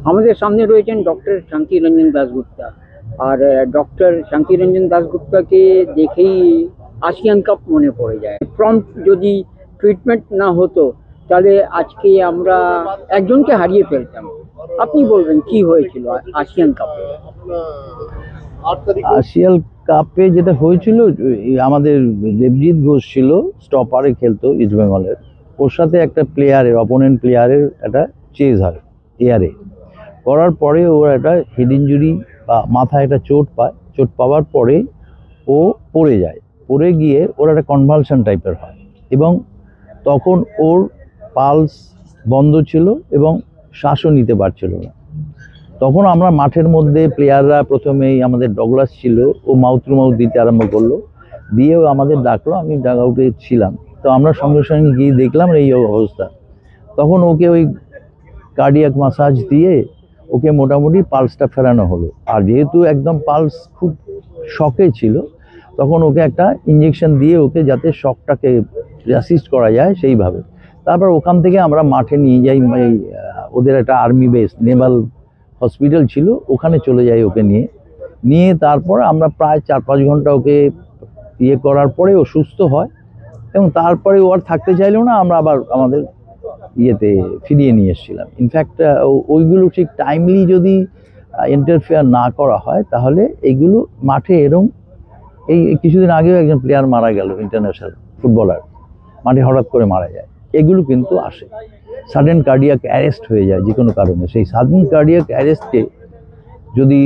আমাদের সামনে রয়েছেন ডক্টর শান্তি রঞ্জন দাশগুপ্তা। আর ডক্টর শান্তি রঞ্জন দাশগুপ্তাকে দেখেই আসিয়ান কাপ মনে পড়ে যায়। প্রম্পট যদি ট্রিটমেন্ট না হতো তাহলে আজকে আমরা একজনকে হারিয়ে ফেলতাম। আপনি বলবেন কি হয়েছিল আসিয়ান কাপে? এশিয়াল কাপে যেটা হয়েছিল, আমাদের দেবজিৎ ঘোষ ছিল, স্টপারে খেলতো ইস্ট বেঙ্গলের। ওর সাথে একটা প্লেয়ারের, অপোনেন্ট প্লেয়ারের একটা চেজ হয় এয়ারে। করার পরে ওর একটা হেড ইঞ্জুরি বা মাথায় একটা চোট পায়। চোট পাওয়ার পরে ও পড়ে যায়। পড়ে গিয়ে ওর একটা কনভালশন টাইপের হয় এবং তখন ওর পালস বন্ধ ছিল এবং শ্বাসও নিতে পারছিল না। তখন আমরা মাঠের মধ্যে প্লেয়াররা, প্রথমেই আমাদের ডগলাস ছিল, ও মাউথ টু মাউথ দিতে আরম্ভ করলো। দিয়েও আমাদের ডাকলো, আমি ডাক আউটে ছিলাম। তো আমরা সঙ্গে সঙ্গে গিয়ে দেখলাম এই অবস্থা। তখন ওকে ওই কার্ডিয়াক মাসাজ দিয়ে ওকে মোটামুটি পালসটা ফেরানো হলো। আর যেহেতু একদম পালস খুব শকে ছিল, তখন ওকে একটা ইঞ্জেকশন দিয়ে ওকে যাতে শকটাকে অ্যাসিস্ট করা যায় সেইভাবে। তারপর ওখান থেকে আমরা মাঠে নিয়ে যাই, ওদের একটা আর্মি বেস, নেভাল হসপিটাল ছিল, ওখানে চলে যাই ওকে নিয়ে তারপর আমরা প্রায় 4-5 ঘন্টা ওকে ইয়ে করার পরে ও সুস্থ হয় এবং তারপরে ও আর থাকতে চাইলেও না, আমরা আবার আমাদের ইয়েতে ফিরিয়ে নিয়ে এসেছিলাম। ইনফ্যাক্ট ওইগুলো ঠিক টাইমলি যদি ইন্টারফেয়ার না করা হয় তাহলে এইগুলো মাঠে এরম, এই কিছুদিন আগেও একজন প্লেয়ার মারা গেল, ইন্টারন্যাশনাল ফুটবলার, মাঠে হঠাৎ করে মারা যায়। এগুলো কিন্তু আসে, সাডেন কার্ডিয়াক অ্যারেস্ট হয়ে যায় যে কোনো কারণে। সেই সাডেন কার্ডিয়াক অ্যারেস্টকে যদি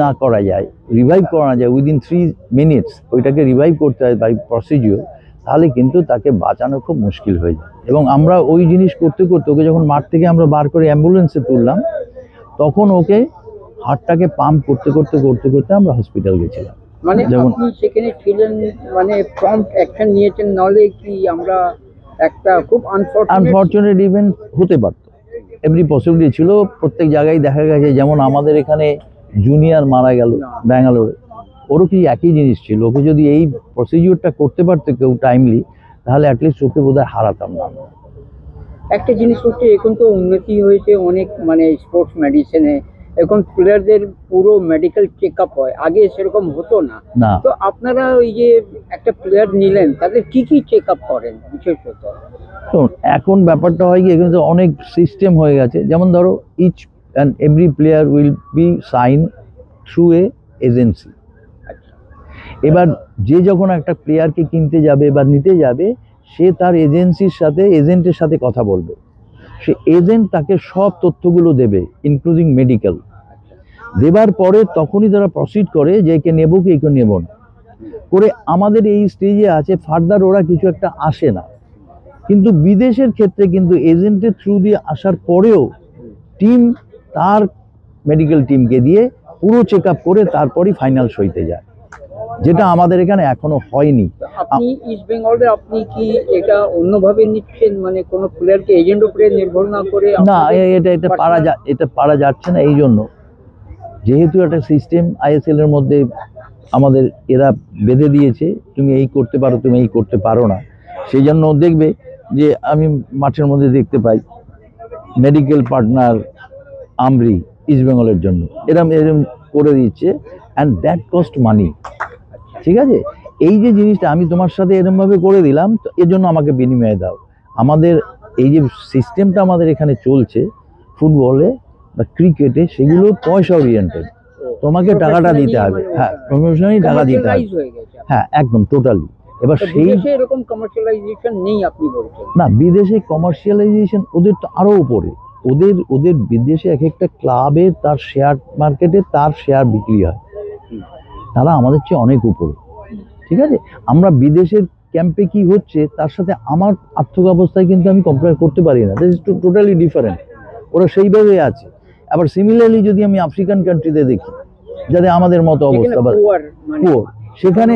না করা যায়, রিভাইভ করা যায় উইদিন 3 মিনিটস, ওইটাকে রিভাইভ করতে হয় বাই প্রসিডিওর, তাহলে কিন্তু তাকে বাঁচানো খুব মুশকিল হয়ে যায়। এবং আমরা ওই জিনিস করতে করতে ওকে যখন মাঠ থেকে আমরা বার করে অ্যাম্বুলেন্সে তুললাম, তখন ওকে হার্টটাকে পাম্প করতে করতে করতে করতে আমরা হসপিটাল গেছিলাম। মানে আপনি সেখানে ছিলেন, মানে প্রম্পট অ্যাকশন নিয়েছেন, নলে কি আমরা একটা খুব আনফরচুনেট ইভেন্ট হতে পারত। এভরি পসিবিলিটি ছিল। প্রত্যেক জায়গায় দেখা গেছে, যেমন আমাদের এখানে জুনিয়র মারা গেল ব্যাঙ্গালোরে, ওরও কি একই জিনিস ছিল। ওকে যদি এই প্রসিডিওরটা করতে পারতো কেউ টাইমলি, তাহলে অ্যাটলিস্ট ওকে বোধহয় হারাতাম না। একটা জিনিস হচ্ছে, এখন তো উন্নতি হয়েছে অনেক, মানে স্পোর্টস মেডিসিনে এখন প্লেয়ারদের পুরো মেডিকেল চেক আপ হয়, আগে সেরকম হতো না। তো আপনারা ওই যে একটা প্লেয়ার নিলেন, তাদের কি কি চেক আপ করেন বিশেষত? এখন ব্যাপারটা হয় কি, এখানে তো অনেক সিস্টেম হয়ে গেছে। যেমন ধরো, each and every player will be sign through a agency. এবার যে যখন একটা প্লেয়ারকে কিনতে যাবে বা নিতে যাবে, সে তার এজেন্টের সাথে কথা বলবে। সে এজেন্ট তাকে সব তথ্যগুলো দেবে, ইনক্লুডিং মেডিকেল। দেবার পরে তখনই তারা প্রসিড করে যে একে নেবো কি একে নেবো না করে। আমাদের এই স্টেজে আছে, ফার্দার ওরা কিছু একটা আসে না। কিন্তু বিদেশের ক্ষেত্রে কিন্তু এজেন্টের থ্রু দিয়ে আসার পরেও টিম তার মেডিকেল টিমকে দিয়ে পুরো চেক আপ করে তারপরই ফাইনাল সইতে যায়, যেটা আমাদের এখানে এখনো হয়নি। আপনি ইস্ট বেঙ্গলে আপনি কি এটা অন্যভাবে নিচ্ছেন, মানে কোনো প্লেয়ারকে এজেন্ট উপরে নির্ভর না করে? না, এটা পারা যাচ্ছে না। এই জন্য, যেহেতু একটা সিস্টেম আইএসএল এর মধ্যে আমাদের এরা বেঁধে দিয়েছে, তুমি এই করতে পারো, তুমি এই করতে পারো না। সেই জন্য দেখবে যে আমি মাঠের মধ্যে দেখতে পাই মেডিকেল পার্টনার আমরি ইস্ট বেঙ্গলের জন্য এরম করে দিচ্ছে, অ্যান্ড দ্যাট কস্ট মানি। ঠিক আছে, এই যে জিনিসটা আমি তোমার সাথে এরমভাবে করে দিলাম, তো এর জন্য আমাকে বিনিময় দাও। আমাদের এই যে সিস্টেমটা আমাদের এখানে চলছে ফুটবলে বা ক্রিকেটে, সেগুলো পয়সা ওরিয়েন্টেড। তোমাকে টাকাটা দিতে হবে। হ্যাঁ, প্রফেশনালি টাকা দিতে হবে। হ্যাঁ, একদম টোটালি। এবার সেই এরকম কমার্শিয়ালাইজেশন নেই আপনি বলছেন? না, বিদেশে কমার্শিয়ালাইজেশন ওদের তো আরো উপরে। ওদের বিদেশে এক একটা ক্লাবের তার শেয়ার মার্কেটে তার শেয়ার বিক্রি হয়, তারা আমাদের চেয়ে অনেক উপরে। ঠিক আছে, আমরা বিদেশের ক্যাম্পে কি হচ্ছে তার সাথে আমার আর্থিক অবস্থায় কিন্তু আমি কম্পেয়ার করতে পারি না। That is totally different. ওরা সেইভাবে আছে। আবার সিমিলারলি যদি আমি আফ্রিকান কান্ট্রিতে দেখি, যাতে আমাদের মতো অবস্থা, পুয়ার, সেখানে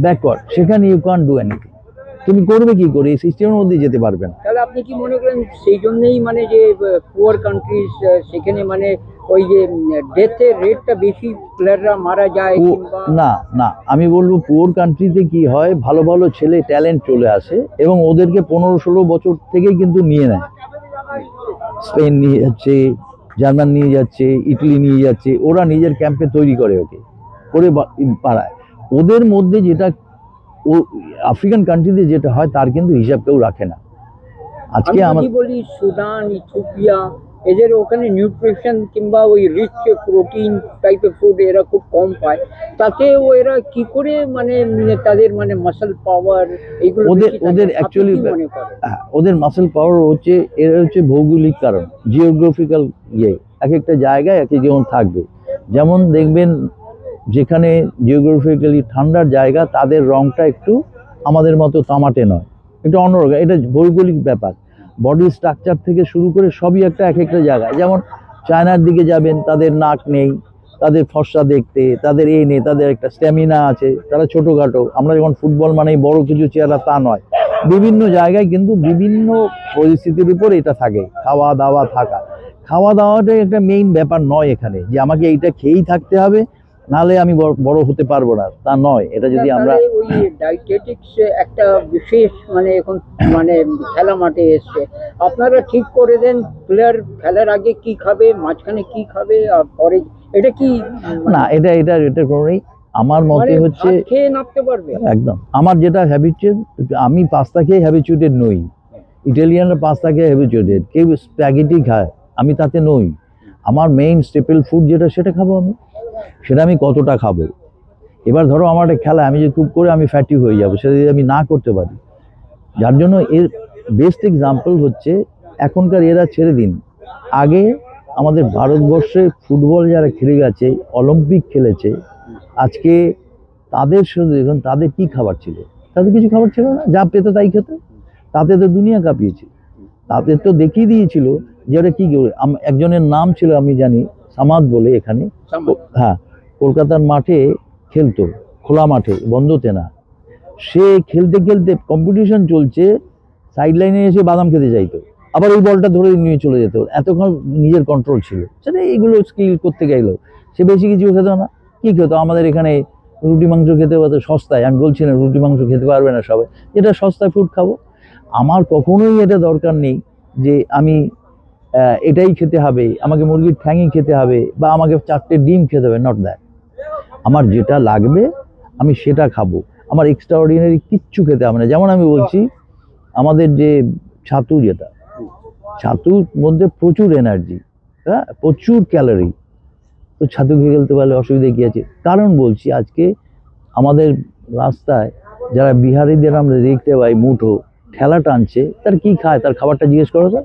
ব্যাকওয়ার্ড, সেখানে ইউ ক্যান ডু এনিথিং। তুমি করবে কি করে? এই সিস্টেমের মধ্যে যেতে পারবে না। তাহলে আপনি কি মনে করেন সেই জন্যই মানে যে পুয়ার কান্ট্রিজ, সেখানে মানে ওই যে ডেথের রেটটা বেশি, প্লেয়াররা মারা যায়? না, আমি বলবো পুয়ার কান্ট্রিতে কি হয়, ভালো ভালো ছেলে ট্যালেন্ট চলে আসে এবং ওদেরকে 15-16 বছর থেকেই কিন্তু নিয়ে নেয়। স্পেন নিয়ে যাচ্ছে, জার্মান নিয়ে যাচ্ছে, ইটালি নিয়ে যাচ্ছে, ওরা নিজের ক্যাম্পে তৈরি করে ওকে করে পাড়ায়। ওদের মধ্যে যেটা ও আফ্রিকান কান্ট্রিতে যেটা হয় তার কিন্তু হিসাব কেউ রাখে না। আজকে আমি যদি বলি সুদান, ইথিওপিয়া, এদের ওখানে নিউট্রিশন কিংবা ওই রিচ প্রোটিন টাইপের ফুড এরা খুব কম পায়, তাতে এরা কি করে মানে তাদের মানে মাসল পাওয়ার এইগুলো ওদের অ্যাকচুয়ালি ওদের মাসল পাওয়ার হচ্ছে এর হচ্ছে ভৌগোলিক কারণ, জিওগ্রাফিক্যাল এক একটা জায়গায় এক যেমন থাকবে। যেমন দেখবেন যেখানে জিওগ্রাফিক্যালি ঠান্ডার জায়গা তাদের রংটা একটু আমাদের মতো তামাটে নয়, একটু অন্যরকম। এটা ভৌগোলিক ব্যাপার, বডি স্ট্রাকচার থেকে শুরু করে সবই একটা একটা জায়গায়। যেমন চায়নার দিকে যাবেন, তাদের নাক নেই, তাদের ফর্সা দেখতে, তাদের এই নেই, তাদের একটা স্ট্যামিনা আছে, তারা ছোটোখাটো। আমরা যখন ফুটবল মানেই বড় কিছু চেহারা তা নয়, বিভিন্ন জায়গায় কিন্তু বিভিন্ন পরিস্থিতির উপর এটা থাকে। খাওয়া দাওয়া থাকা, খাওয়া দাওয়াটাই একটা মেইন ব্যাপার নয় এখানে যে আমাকে এইটা খেয়েই থাকতে হবে নাহলে আমি বড় হতে পারবো না, তা নয়। এটা যদি আমরা ওই ডায়েটেটিক্স একটা বিশেষ মানে এখন মানে খেলা মাঠে এসছে, আপনারা ঠিক করে দেন প্লেয়ার খেলার আগে কি খাবে, মাঝখানে কি খাবে, আর পরে এটা কি না, এটা এটা এটা কোনোই আমার মতে হচ্ছে খেয়ে নামতে পারবে একদম। আমার যেটা হ্যাবিচুয়েট, আমি পাস্তা খেয়ে হ্যাবিচুয়েটেড নই। ইটালিয়ানরা পাস্তা খেয়ে হ্যাবিচুয়েটেড, কেউ স্প্যাগেটি খায়, আমি তাতে নই। আমার মেইন স্টেপল ফুড যেটা সেটা খাবো আমি, সেটা আমি কতটা খাবো। এবার ধরো আমার একটা খেলা, আমি যে খুব করে আমি ফ্যাটি হয়ে যাবো, সেটা যদি আমি না করতে পারি। যার জন্য এর বেস্ট এক্সাম্পল হচ্ছে এখনকার এরা ছেড়ে দিন। আগে আমাদের ভারতবর্ষে ফুটবল যারা খেলে গেছে, অলিম্পিক খেলেছে, আজকে তাদের শুধু দেখুন তাদের কি খাবার ছিল, তাদের কিছু খাবার ছিল না, যা পেতো তাই খেতে। তাতে তো দুনিয়া কাঁপিয়েছে, তাদের তো দেখিয়ে দিয়েছিল যে ওরা কী করে। একজনের নাম ছিল আমি জানি, সামাদ বলে, এখানে হ্যাঁ কলকাতার মাঠে খেলতো, খোলা মাঠে, বন্ধতে না। সে খেলতে খেলতে কম্পিটিশন চলছে, সাইড লাইনে এসে বাদাম খেতে চাইতো, আবার ওই বলটা ধরে নিয়ে চলে যেত। এতক্ষণ নিজের কন্ট্রোল ছিল, সেটা এইগুলো স্কিল করতে গেলো। সে বেশি কিছু খেত না, কী খেতো আমাদের এখানে রুটি মাংস খেতে পারতো সস্তায়। আমি বলছি না রুটি মাংস খেতে পারবে না সবাই, এটা সস্তায় ফুড খাবো। আমার কখনোই এটা দরকার নেই যে আমি এটাই খেতে হবে, আমাকে মুরগির ঠ্যাংই খেতে হবে, বা আমাকে 4টে ডিম খেতে হবে, নট দ্যাট। আমার যেটা লাগবে আমি সেটা খাবো, আমার এক্সট্রা অর্ডিনারি কিচ্ছু খেতে হবে না। যেমন আমি বলছি আমাদের যে ছাতু, যেটা ছাতুর মধ্যে প্রচুর এনার্জি, হ্যাঁ প্রচুর ক্যালোরি, তো ছাতু খেয়ে খেলতে পারলে অসুবিধা কী আছে? কারণ বলছি আজকে আমাদের রাস্তায় যারা বিহারিদের আমরা দেখতে পাই মুঠো ঠেলা টানছে, তার কি খায়, তার খাবারটা জিজ্ঞেস করো তো,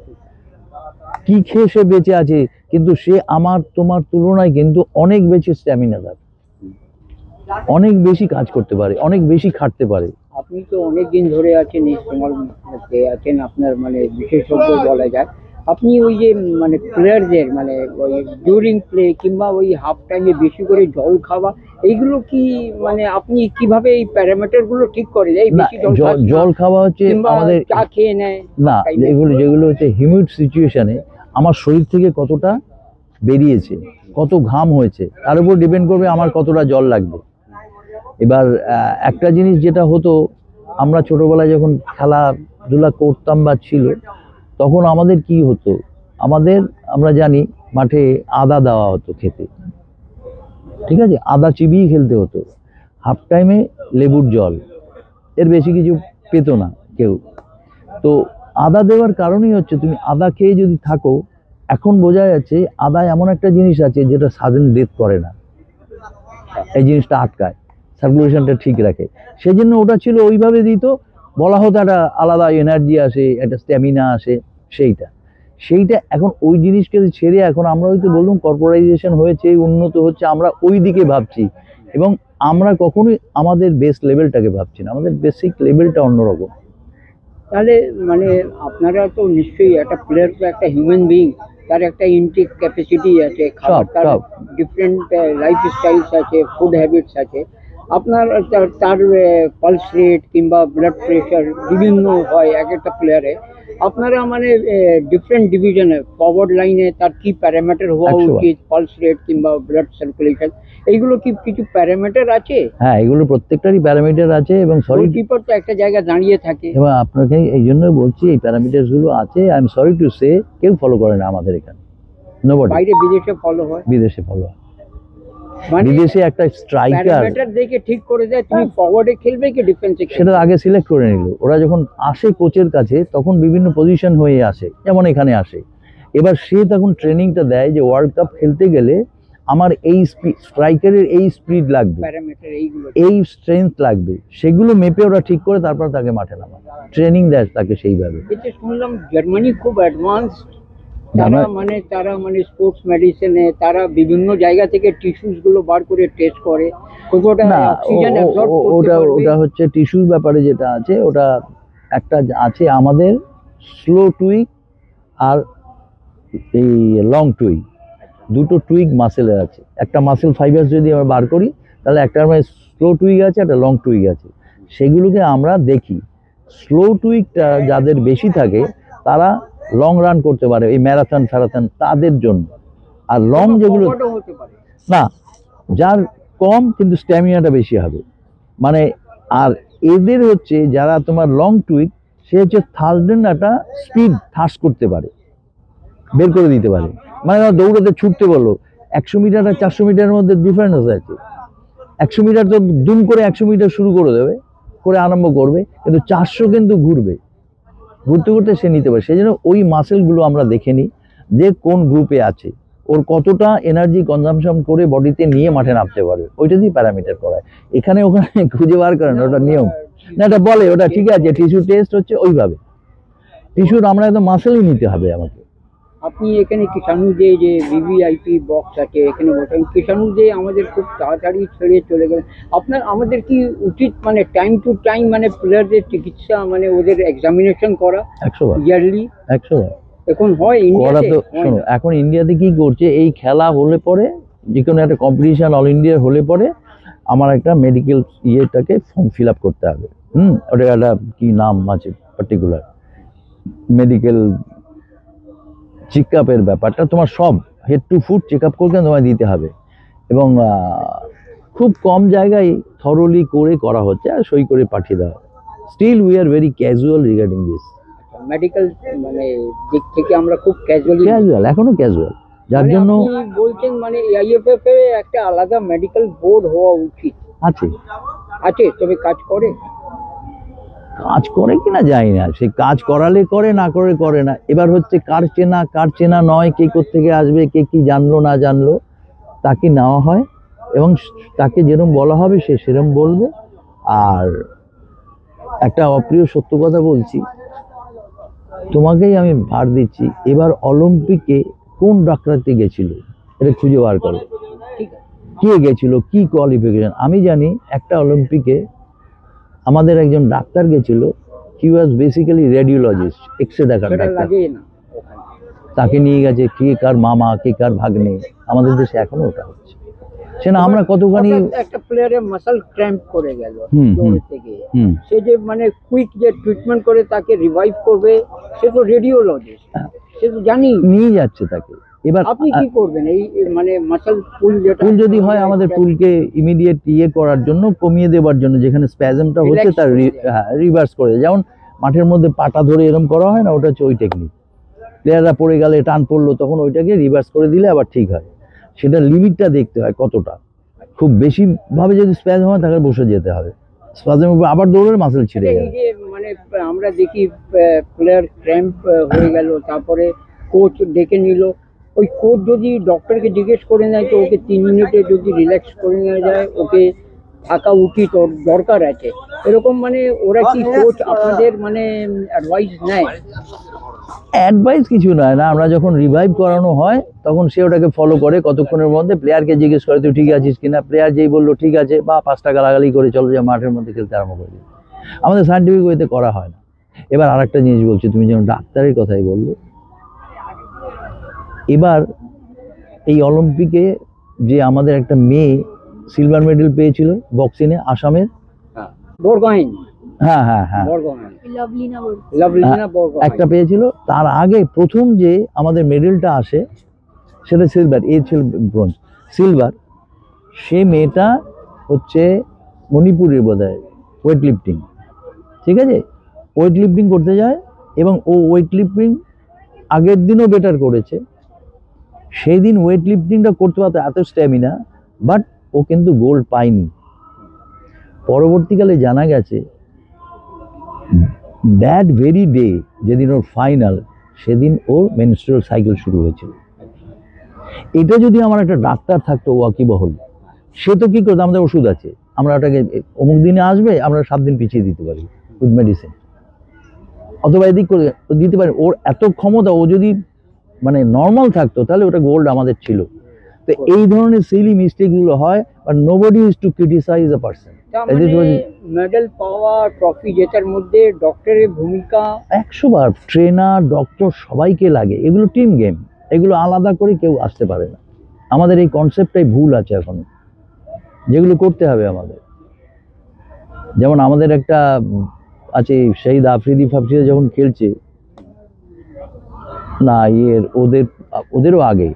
কি খেয়ে সে বেঁচে আছে, কিন্তু সে আমার তোমার তুলনায় কিন্তু অনেক বেশি স্ট্যামিনা, তার অনেক বেশি কাজ করতে পারে, অনেক বেশি খাটতে পারে। আপনি তো অনেক দিন ধরে আছেন এই সমাজে আছেন, আপনার মানে বিশেষজ্ঞ বলা যায়। আপনি ওই যে মানে প্লেয়ারদের মানে ওই ডিউরিং প্লে কিংবা ওই হাফ টাইমে বেশি করে জল খাওয়া, এইগুলো কি মানে আপনি কিভাবে এই প্যারামিটার গুলো ঠিক করে দেয়? বেশি জল খাওয়া হচ্ছে আমাদের চা খেয়ে নেয় না, যেগুলো হচ্ছে হিউমিড সিচুয়েশনে আমার শরীর থেকে কতটা বেরিয়েছে, কত ঘাম হয়েছে, তার উপর ডিপেন্ড করবে আমার কতটা জল লাগবে। এবার একটা জিনিস যেটা হতো, আমরা ছোটবেলায় যখন খেলাধুলা করতাম বা ছিল, তখন আমাদের কি হতো, আমরা জানি মাঠে আদা দেওয়া হতো খেতে, ঠিক আছে, আদা চিবিয়ে খেলতে হতো। হাফ টাইমে লেবুর জল, এর বেশি কিছু পেতো না কেউ। তো আদা দেওয়ার কারণই হচ্ছে তুমি আদা খেয়ে যদি থাকো, এখন বোঝা যাচ্ছে আদা এমন একটা জিনিস আছে যেটা সাডেন ডেথ করে না, এই জিনিসটা আটকায়, সার্কুলেশনটা ঠিক রাখে। সেই জন্য ওটা ছিল ওইভাবে দিত, বলা হতো একটা আলাদা এনার্জি আসে, একটা স্ট্যামিনা আসে, সেইটা এখন ওই জিনিসকে ছেড়ে এখন আমরা হয়তো বললাম কর্পোরাইজেশন হয়েছে, উন্নত হচ্ছে, আমরা ওই দিকে ভাবছি, এবং আমরা কখনোই আমাদের বেস লেভেলটাকে ভাবছি না, আমাদের বেসিক লেভেলটা অন্যরকম। তাহলে মানে আপনারা তো নিশ্চয়ই, একটা প্লেয়ার তো একটা হিউম্যান বিং, তার একটা ইনটেক ক্যাপাসিটি আছে, খাবার তার ডিফারেন্ট লাইফ স্টাইলস আছে, ফুড হ্যাবিটস আছে। আপনার তার পালস রেট কিংবা ব্লাড প্রেশার বিভিন্ন হয় এক একটা প্লেয়ারে। আপনারা মানে ডিফারেন্ট ডিভিশনে ফরওয়ার্ড লাইনে তার কি প্যারামিটার হওয়া উচিত, পালস রেট কিংবা ব্লাড সার্কুলেশন, এইগুলো কি কিছু প্যারামিটার আছে? হ্যাঁ, এগুলো প্রত্যেকটারই প্যারামিটার আছে, এবং সরি কিপার তো একটা জায়গায় দাঁড়িয়ে থাকে, এবং আপনাকে এই জন্য বলছি এই প্যারামিটারগুলো আছে। I am sorry to say কেউ ফলো করে না আমাদের এখানে। নোবডি। বাইরে বিদেশে ফলো হয়, বিদেশে ফলো হয়, মানে বিদেশে একটা স্ট্রাইকার প্যারামিটার দেখে ঠিক করে দেয় তুমি ফরওয়ার্ডে খেলবে কি ডিফেন্সে সেটা খেলবে। আগে সিলেক্ট করে নিল। ওরা যখন আসে কোচের কাছে তখন বিভিন্ন পজিশন হয়ে আসে, যেমন এখানে আসে। এবার সে তখন ট্রেনিংটা দেয় যে ওয়ার্ল্ড কাপ খেলতে গেলে আমার এই স্ট্রাইকারের এই স্পিড লাগবে, প্যারামিটার এইগুলো এই স্ট্রেংথ লাগবে, সেগুলো মেপে ওরা ঠিক করে তারপর তাকে মাঠে নামায়, ট্রেনিং দেয় তাকে সেইভাবে। এটা শুনলাম জার্মানি খুব অ্যাডভান্স, তারা মানে স্পোর্টস মেডিসিনে তারা বিভিন্ন জায়গা থেকে টিস্যুস গুলো বার করে টেস্ট করে কতটা না অক্সিজেন অ্যাবজর্ব করতে ওটা পারবে। ওটা হচ্ছে টিস্যুর ব্যাপারে যেটা আছে, ওটা একটা আছে আমাদের স্লো টুইক আর এই লং টুইক, দুটো টুইক মাসেলের আছে। একটা মাসেল ফাইবার যদি আমরা বার করি তাহলে একটা স্লো টুইক আছে, একটা লং টুইক আছে। সেগুলোকে আমরা দেখি। স্লো টুইকটা যাদের বেশি থাকে তারা লং রান করতে পারে, এই ম্যারাথন ফ্যারাথন তাদের জন্য। আর লং যেগুলো ফরওয়ার্ডও হতে পারে। না, যার কম কিন্তু স্ট্যামিনাটা বেশি হবে মানে। আর এদের হচ্ছে যারা তোমার লং টুইক, সে হচ্ছে থার্ডেন একটা স্পিড থার্স করতে পারে, বের করে দিতে পারে। মানে দৌড়াতে ছুটতে বলো, 100 মিটার আর 400 মিটারের মধ্যে ডিফারেন্স আছে। 100 মিটার তো দুম করে 100 মিটার শুরু করে দেবে, করে আরম্ভ করবে, কিন্তু 400 কিন্তু ঘুরবে, ঘুরতে ঘুরতে সে নিতে পারে। সেই জন্য ওই মাসেলগুলো আমরা দেখে নিই যে কোন গ্রুপে আছে, ওর কতটা এনার্জি কনজামশন করে বডিতে নিয়ে মাঠে নামতে পারবে, ওইটা দিয়ে প্যারামিটার করায়। এখানে ওখানে খুঁজে বার করেন, ওটা নিয়ম না, এটা বলে ওটা ঠিক আছে। টিস্যু টেস্ট হচ্ছে ওইভাবে, টিস্যুর আমরা একদম মাসেলই নিতে হবে আমাকে। আপনি এখানে কিষাণুজে যে ভিভিআইপি বক্স আছে এখানে বসেন, কিষাণুজে আমাদের খুব তাড়াতাড়ি ছেড়ে চলে গেলেন। আমাদের কি উচিত মানে টাইম টু টাইম মানে প্লেয়ারদের চিকিৎসা মানে ওদের এক্সামিনেশন করা 100 বার, ইয়ারলি 100 বার এখন হয় করা ইন্ডিয়াতে? তো। শোনো, এখন ইন্ডিয়াতে কি করছে, এই খেলা হলে পরে যে কোনো একটা কম্পিটিশন অল ইন্ডিয়ার হলে পরে আমার একটা মেডিকেল ইয়েটাকে ফর্ম ফিল আপ করতে হবে। ওটা একটা কি নাম আছে পার্টিকুলার, মেডিকেল চেক আপের ব্যাপারটা তোমার সব head to foot check up করতে তোমায় দিতে হবে। এবং খুব কম জায়গায় থরলি করে করা হচ্ছে আর সই করে পাঠিয়ে দেওয়া। Still we are very casual regarding this. Medical মানে দিক থেকে আমরা খুব ক্যাজুয়ালি, ক্যাজুয়াল, এখনো ক্যাজুয়াল, যার জন্য বলছেন মানে আইএফএফ এ একটা আলাদা মেডিকেল বোর্ড হওয়া উচিত। আছে আছে, তবে কাজ করে? কাজ করে কিনা জানি না, সে কাজ করালে করে, না করে করে না। এবার হচ্ছে কার চেনা নয়, কে কোত্থেকে আসবে, কে কি জানলো না জানলো, তাকে নেওয়া হয় এবং তাকে যেরকম বলা হবে সে সেরকম বলবে। আর একটা অপ্রিয় সত্য কথা বলছি, তোমাকেই আমি ভার দিচ্ছি, এবার অলিম্পিকে কোন ডাক্তারটি গেছিল এটা খুঁজে বার করো, কে গেছিল, কি কোয়ালিফিকেশন। আমি জানি একটা অলিম্পিকে আমাদের একজন ডাক্তার গেছিল, হি ওয়াজ বেসিক্যালি রেডিওলজিস্ট, এক্সরে দেখার সেটা ডাক্তার। লাগে না ওখানে। তাকে নিয়ে গেছে, কে কার মামা, কে কার ভাগ্নে। আমাদের দেশে এখনো ওটা হচ্ছে। সে না আমরা কতখানি একটা প্লেয়ারের মাসল ক্র্যাম্প করে গেল দৌড়তে গিয়ে, হুম সে যে মানে কুইক যে ট্রিটমেন্ট করে তাকে রিভাইভ করবে, সে তো রেডিওলজিস্ট, সে তো জানি। নিয়ে যাচ্ছে তাকে। এবার আপনি কি করবেন এই মানে মাসল পুল যেটা পুল যদি হয়, আমাদের পুলকে ইমিডিয়েট ইয়ে করার জন্য, কমিয়ে দেওয়ার জন্য, যেখানে স্প্যাজমটা হচ্ছে তার রিভার্স করে দেয়। যেমন মাঠের মধ্যে পাটা ধরে এরকম করা হয় না, ওটা হচ্ছে ওই টেকনিক। প্লেয়াররা পড়ে গেলে, টান পড়লো, তখন ওইটাকে রিভার্স করে দিলে আবার ঠিক হয়। সেটা লিমিটটা দেখতে হয় কতটা। খুব বেশি ভাবে যদি স্প্যাজম হয় তাহলে বসে যেতে হবে, স্প্যাজমের উপর আবার দৌড়লে মাসেল ছিঁড়ে এই যাবে। যে মানে আমরা দেখি প্লেয়ার ক্র্যাম্প হয়ে গেল, তারপরে কোচ ডেকে নিল, ওই কোচ যদি ডক্টরকে জিজ্ঞেস করে নেয় তো ওকে 3 মিনিটে যদি রিল্যাক্স করে নেওয়া যায়, ওকে থাকা উচিত, ওর দরকার আছে এরকম। মানে ওরা কি কোচ আপনাদের মানে অ্যাডভাইস নেয়? অ্যাডভাইস কিছু নয় না, আমরা যখন রিভাইভ করানো হয় তখন সে ওটাকে ফলো করে, কতক্ষণের মধ্যে প্লেয়ারকে জিজ্ঞেস করে তুই ঠিক আছিস কিনা। প্লেয়ার যেই বললো ঠিক আছে, বা 5টা গালাগালি করে চলো যে মাঠের মধ্যে খেলতে আরম্ভ করে দিই। আমাদের সায়েন্টিফিক ওয়েতে করা হয় না। এবার আরেকটা জিনিস বলছি, তুমি যেমন ডাক্তারের কথাই বললে, এবার এই অলিম্পিকে যে আমাদের একটা মেয়ে সিলভার মেডেল পেয়েছিল বক্সিংয়ে, আসামের, বরগোহাইন, হ্যাঁ হ্যাঁ হ্যাঁ, বরগোহাইন, লাভলিনা লাভলিনা বরগোহাইন একটা পেয়েছিল। তার আগে প্রথম যে আমাদের মেডেলটা আসে সেটা সিলভার, এ ছিল ব্রোঞ্জ, সিলভার। সে মেয়েটা হচ্ছে মণিপুরের বোধহয় ওয়েট লিফটিং, ঠিক আছে, ওয়েট লিফটিং করতে যায় এবং ও ওয়েট লিফটিং আগের দিনও বেটার করেছে। সেই দিন ওয়েট লিফটিংটা করতে পারতো, এত স্ট্যামিনা, বাট ও কিন্তু গোল্ড পায়নি। পরবর্তীকালে জানা গেছে দ্যাট ভেরি ডে, যেদিন ওর ফাইনাল, সেদিন ওর মেনস্ট্রুয়াল সাইকেল শুরু হয়েছিল। এটা যদি আমার একটা ডাক্তার থাকতো ওয়াকিবহল, সে তো কি করতো, আমাদের ওষুধ আছে, আমরা ওটাকে অমুক দিনে আসবে, আমরা 7 দিন পিছিয়ে দিতে পারি উইথ মেডিসিন, অথবা এদিক করে দিতে পারি। ওর এত ক্ষমতা, ও যদি মানে নর্মাল থাকতো তাহলে ওটা গোল্ড আমাদের ছিল। তো এই ধরনের সিলি মিস্টেকগুলো হয়, but nobody is to criticize a person. Medal পাওয়া, ট্রফি জেতার মধ্যে ডক্টরের ভূমিকা 100 বার। ট্রেনার, ডক্টর সবাইকে লাগে, এগুলো টিম গেম, এগুলো আলাদা করে কেউ আসতে পারে না। আমাদের এই কনসেপ্টটাই ভুল আছে এখন, যেগুলো করতে হবে আমাদের। যেমন আমাদের একটা আছে শহীদ আফ্রিদি ফাফরিদা যখন খেলছে না, ওদেরও আগে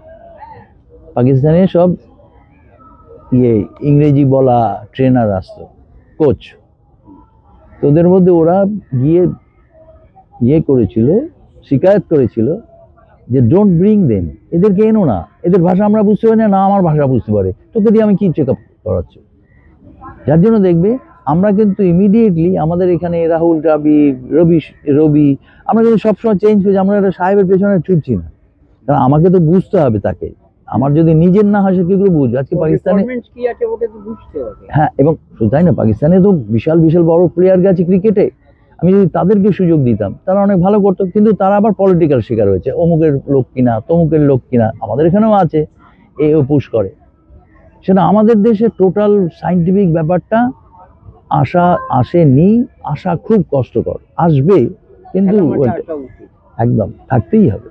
পাকিস্তানে সব ইংরেজি বলা ট্রেনার আসতো, কোচ। তোদের মধ্যে ওরা গিয়ে করেছিল, শিকায়ত করেছিল যে ডোন্ট ব্রিং দেম, এদেরকে এনো না, এদের ভাষা আমরা বুঝতে পারি না, আমার ভাষা বুঝতে পারে, তোকে দিয়ে আমি কি চেক আপ করাচ্ছ। যার জন্য দেখবে আমরা কিন্তু ইমিডিয়েটলি আমাদের এখানে রাহুল দ্রাবিড়, রবি আমরা কিন্তু সবসময় চেঞ্জ করেছি, আমরা একটা সাহেবের পেছনে ছুটছি না, কারণ আমাকে তো বুঝতে হবে তাকে। আমার যদি নিজের না হয় সে কি করে বুঝবে? আজকে পাকিস্তানে কি আছে ওটা তো বুঝতে হবে। হ্যাঁ, এবং শুধু তাই না, পাকিস্তানে তো বিশাল বিশাল বড় প্লেয়ার গেছে ক্রিকেটে, আমি যদি তাদেরকে সুযোগ দিতাম তারা অনেক ভালো করতো, কিন্তু তারা আবার পলিটিক্যাল শিকার হয়েছে, অমুকের লোক কিনা তমুকের লোক কিনা, আমাদের এখানেও আছে, ও পুশ করে। সেটা আমাদের দেশে টোটাল সাইন্টিফিক ব্যাপারটা আসেনি, আসা খুব কষ্টকর, আসবে কিন্তু একদম থাকতেই হবে।